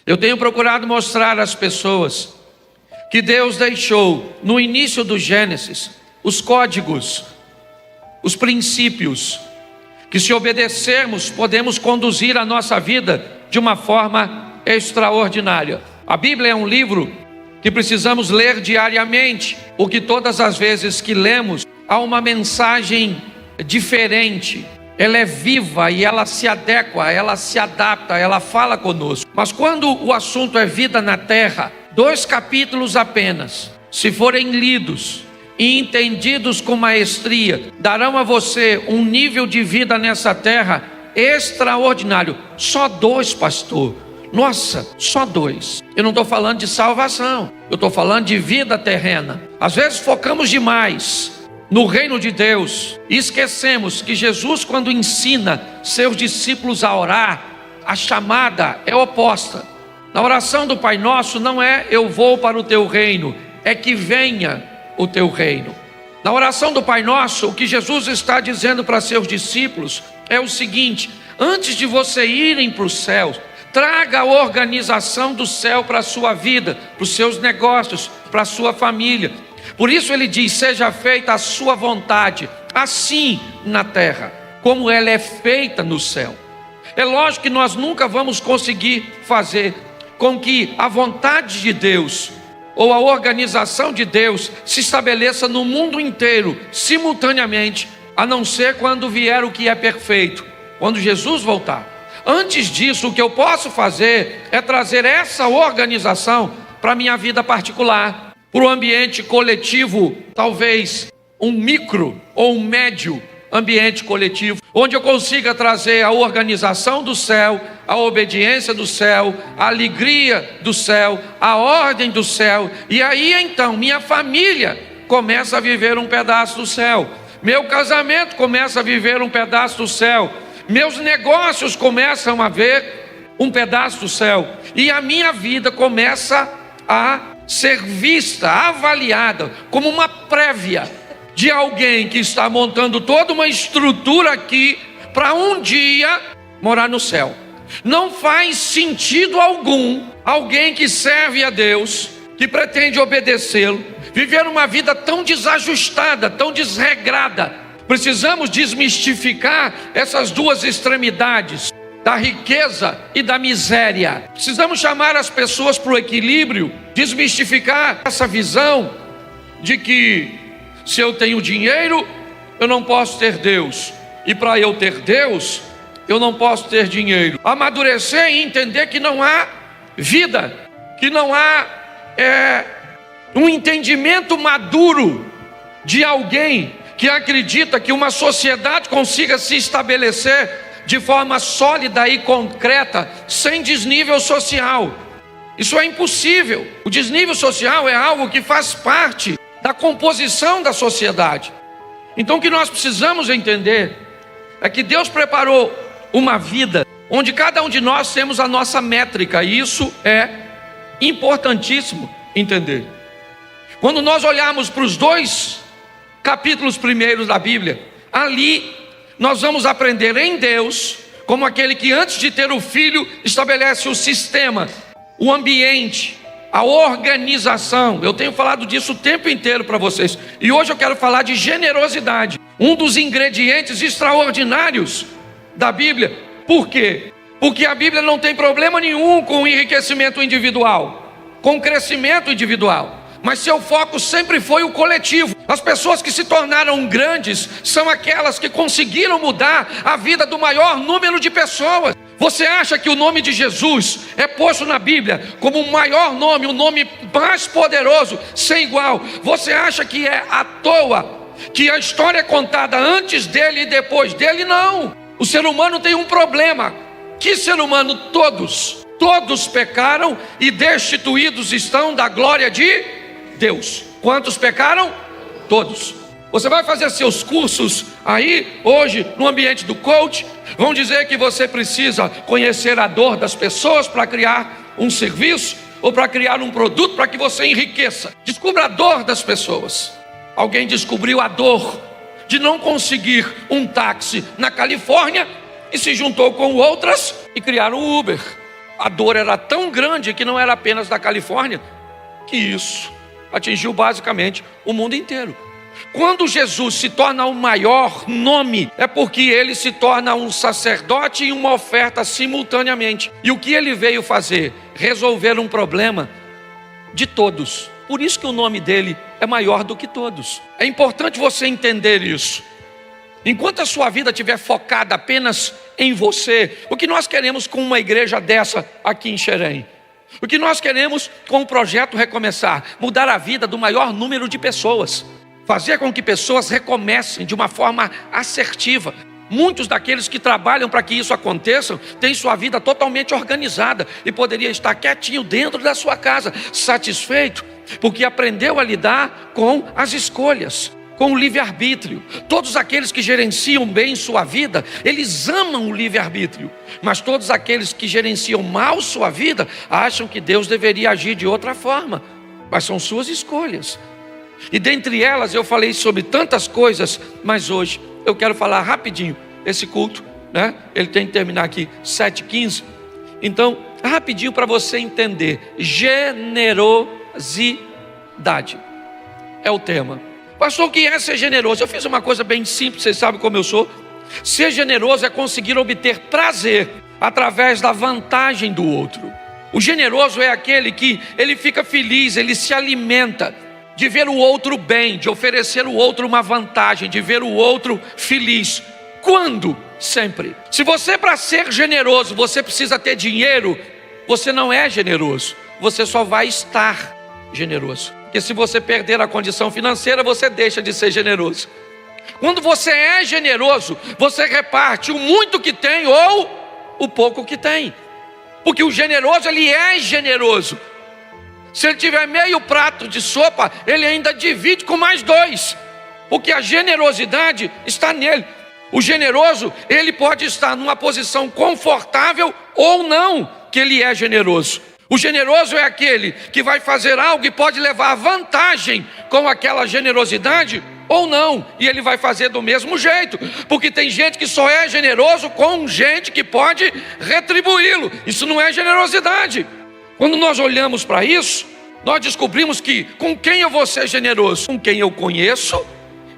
Eu tenho procurado mostrar às pessoas que Deus deixou no início do Gênesis os códigos, os princípios, que se obedecermos podemos conduzir a nossa vida de uma forma extraordinária. A Bíblia é um livro que precisamos ler diariamente, porque todas as vezes que lemos há uma mensagem diferente. Ela é viva e ela se adequa, ela se adapta, ela fala conosco. Mas quando o assunto é vida na terra, 2 capítulos apenas, se forem lidos e entendidos com maestria, darão a você um nível de vida nessa terra extraordinário. Só 2, pastor. Nossa, só 2. Eu não estou falando de salvação, eu estou falando de vida terrena. Às vezes focamos demais no reino de Deus e esquecemos que Jesus, quando ensina seus discípulos a orar, a chamada é oposta. Na oração do Pai Nosso não é eu vou para o teu reino, é que venha o teu reino. Na oração do Pai Nosso, o que Jesus está dizendo para seus discípulos é o seguinte: antes de você irem para o céu, traga a organização do céu para a sua vida, para os seus negócios, para a sua família. Por isso ele diz: seja feita a sua vontade, assim na terra, como ela é feita no céu. É lógico que nós nunca vamos conseguir fazer com que a vontade de Deus ou a organização de Deus se estabeleça no mundo inteiro, simultaneamente, a não ser quando vier o que é perfeito, quando Jesus voltar. Antes disso, o que eu posso fazer é trazer essa organização para a minha vida particular, para o ambiente coletivo, talvez um micro ou um médio ambiente coletivo, onde eu consiga trazer a organização do céu, a obediência do céu, a alegria do céu, a ordem do céu, e aí então minha família começa a viver um pedaço do céu, meu casamento começa a viver um pedaço do céu, meus negócios começam a ver um pedaço do céu, e a minha vida começa a ser vista, avaliada como uma prévia de alguém que está montando toda uma estrutura aqui para um dia morar no céu. Não faz sentido algum alguém que serve a Deus, que pretende obedecê-lo, viver uma vida tão desajustada, tão desregrada. Precisamos desmistificar essas duas extremidades, da riqueza e da miséria. Precisamos chamar as pessoas para o equilíbrio, desmistificar essa visão de que se eu tenho dinheiro, eu não posso ter Deus, e para eu ter Deus, eu não posso ter dinheiro. Amadurecer e entender que não há vida, que não há um entendimento maduro de alguém que acredita que uma sociedade consiga se estabelecer de forma sólida e concreta, sem desnível social. Isso é impossível. O desnível social é algo que faz parte da composição da sociedade. Então o que nós precisamos entender é que Deus preparou uma vida onde cada um de nós temos a nossa métrica, e isso é importantíssimo entender. Quando nós olharmos para os 2 capítulos primeiros da Bíblia, ali nós vamos aprender em Deus, como aquele que antes de ter o filho estabelece o sistema, o ambiente, a organização. Eu tenho falado disso o tempo inteiro para vocês, e hoje eu quero falar de generosidade, um dos ingredientes extraordinários da Bíblia. Por quê? Porque a Bíblia não tem problema nenhum com o enriquecimento individual, com o crescimento individual, mas seu foco sempre foi o coletivo. As pessoas que se tornaram grandes são aquelas que conseguiram mudar a vida do maior número de pessoas. Você acha que o nome de Jesus é posto na Bíblia como o maior nome, o nome mais poderoso, sem igual? Você acha que é à toa que a história é contada antes dele e depois dele? Não. O ser humano tem um problema. Que ser humano? Todos pecaram e destituídos estão da glória de Deus. Quantos pecaram? Todos. Você vai fazer seus cursos aí, hoje, no ambiente do coach, vão dizer que você precisa conhecer a dor das pessoas para criar um serviço, ou para criar um produto para que você enriqueça. Descubra a dor das pessoas. Alguém descobriu a dor de não conseguir um táxi na Califórnia e se juntou com outras e criaram o Uber. A dor era tão grande que não era apenas da Califórnia, que isso atingiu basicamente o mundo inteiro. Quando Jesus se torna o maior nome, é porque ele se torna um sacerdote e uma oferta simultaneamente. E o que ele veio fazer? Resolver um problema de todos. Por isso que o nome dele é maior do que todos. É importante você entender isso. Enquanto a sua vida estiver focada apenas em você, o que nós queremos com uma igreja dessa aqui em Xerém? O que nós queremos com o projeto Recomeçar? Mudar a vida do maior número de pessoas. Fazer com que pessoas recomecem de uma forma assertiva. Muitos daqueles que trabalham para que isso aconteça têm sua vida totalmente organizada e poderia estar quietinho dentro da sua casa, satisfeito, porque aprendeu a lidar com as escolhas, com o livre-arbítrio. Todos aqueles que gerenciam bem sua vida, eles amam o livre-arbítrio. Mas todos aqueles que gerenciam mal sua vida, acham que Deus deveria agir de outra forma. Mas são suas escolhas. E dentre elas eu falei sobre tantas coisas, mas hoje eu quero falar rapidinho. Esse culto, né? Ele tem que terminar aqui 7h15. Então, rapidinho para você entender. Generosidade é o tema. Pastor, o que é ser generoso? Eu fiz uma coisa bem simples, vocês sabem como eu sou. Ser generoso é conseguir obter prazer através da vantagem do outro. O generoso é aquele que ele fica feliz, ele se alimenta de ver o outro bem, de oferecer ao outro uma vantagem, de ver o outro feliz. Quando? Sempre. Se você, para ser generoso, você precisa ter dinheiro, você não é generoso, você só vai estar generoso. Porque se você perder a condição financeira, você deixa de ser generoso. Quando você é generoso, você reparte o muito que tem ou o pouco que tem. Porque o generoso, ele é generoso. Se ele tiver meio prato de sopa, ele ainda divide com mais 2. Porque a generosidade está nele. O generoso, ele pode estar numa posição confortável ou não, que ele é generoso. O generoso é aquele que vai fazer algo e pode levar vantagem com aquela generosidade ou não. E ele vai fazer do mesmo jeito. Porque tem gente que só é generoso com gente que pode retribuí-lo. Isso não é generosidade. Quando nós olhamos para isso, nós descobrimos que com quem eu vou ser generoso? Com quem eu conheço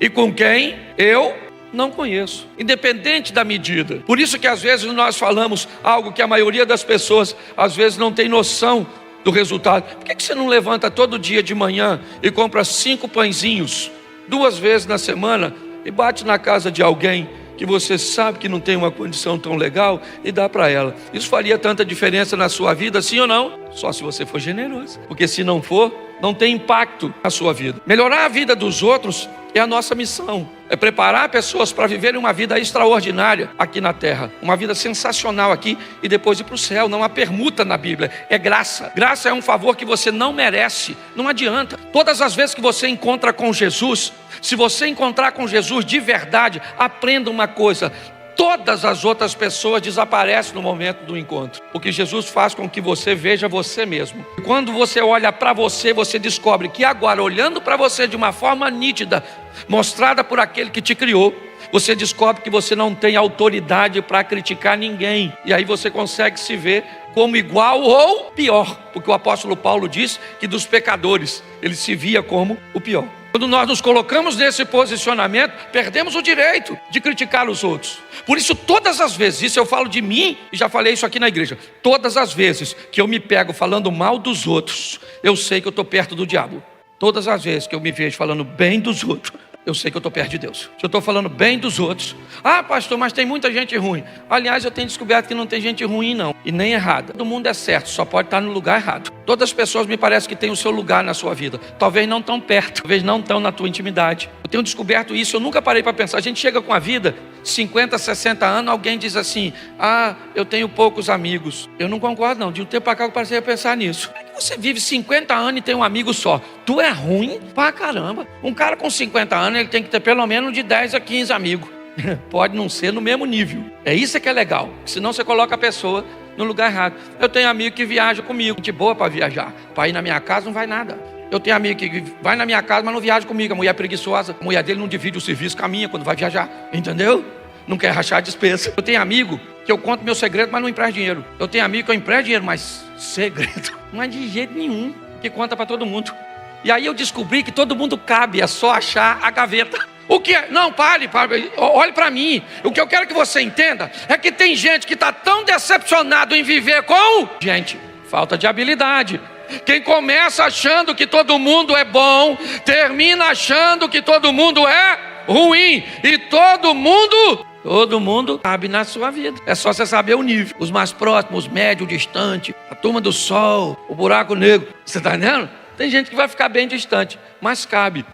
e com quem eu não conheço, independente da medida. Por isso que às vezes nós falamos algo que a maioria das pessoas às vezes não tem noção do resultado. Por que você não levanta todo dia de manhã e compra 5 pãezinhos 2 vezes na semana e bate na casa de alguém que você sabe que não tem uma condição tão legal e dá para ela? Isso faria tanta diferença na sua vida, sim ou não? Só se você for generoso. Porque se não for, não tem impacto na sua vida. Melhorar a vida dos outros é a nossa missão. É preparar pessoas para viverem uma vida extraordinária aqui na terra. Uma vida sensacional aqui e depois ir para o céu. Não há permuta na Bíblia, é graça. Graça é um favor que você não merece. Não adianta. Todas as vezes que você encontra com Jesus, se você encontrar com Jesus de verdade, aprenda uma coisa: todas as outras pessoas desaparecem no momento do encontro, porque Jesus faz com que você veja você mesmo. E quando você olha para você, você descobre que agora, olhando para você de uma forma nítida, mostrada por aquele que te criou, você descobre que você não tem autoridade para criticar ninguém. E aí você consegue se ver como igual ou pior, porque o apóstolo Paulo diz que dos pecadores ele se via como o pior. Quando nós nos colocamos nesse posicionamento, perdemos o direito de criticar os outros. Por isso, todas as vezes, isso eu falo de mim, e já falei isso aqui na igreja, todas as vezes que eu me pego falando mal dos outros, eu sei que eu estou perto do diabo. Todas as vezes que eu me vejo falando bem dos outros, eu sei que eu estou perto de Deus. Se eu estou falando bem dos outros, pastor, mas tem muita gente ruim. Aliás, eu tenho descoberto que não tem gente ruim não, e nem errada. Todo mundo é certo, só pode estar no lugar errado. Todas as pessoas me parece que têm o seu lugar na sua vida. Talvez não tão perto, talvez não tão na tua intimidade. Eu tenho descoberto isso, eu nunca parei para pensar. A gente chega com a vida, 50, 60 anos, alguém diz assim: eu tenho poucos amigos. Eu não concordo não, de um tempo para cá eu passei a pensar nisso. Você vive 50 anos e tem um amigo só. Tu é ruim pra caramba. Um cara com 50 anos, ele tem que ter pelo menos de 10 a 15 amigos. Pode não ser no mesmo nível. É isso que é legal. Senão você coloca a pessoa no lugar errado. Eu tenho amigo que viaja comigo. Gente boa para viajar. Para ir na minha casa não vai nada. Eu tenho amigo que vai na minha casa, mas não viaja comigo. A mulher é preguiçosa. A mulher dele não divide o serviço com a minha quando vai viajar. Entendeu? não quer rachar a despesa. Eu tenho amigo que eu conto meu segredo, mas não empresto dinheiro. Eu tenho amigo que eu empresto dinheiro, mas segredo, não é de jeito nenhum, que conta para todo mundo. E aí eu descobri que todo mundo cabe, é só achar a gaveta. O que é? Não, pare, olhe para mim. O que eu quero que você entenda é que tem gente que está tão decepcionado em viver com... Gente, falta de habilidade. Quem começa achando que todo mundo é bom, termina achando que todo mundo é ruim. E todo mundo cabe na sua vida. É só você saber o nível. Os mais próximos, os médios, o distante, a turma do sol, o buraco negro. Você está entendendo? Tem gente que vai ficar bem distante, mas cabe.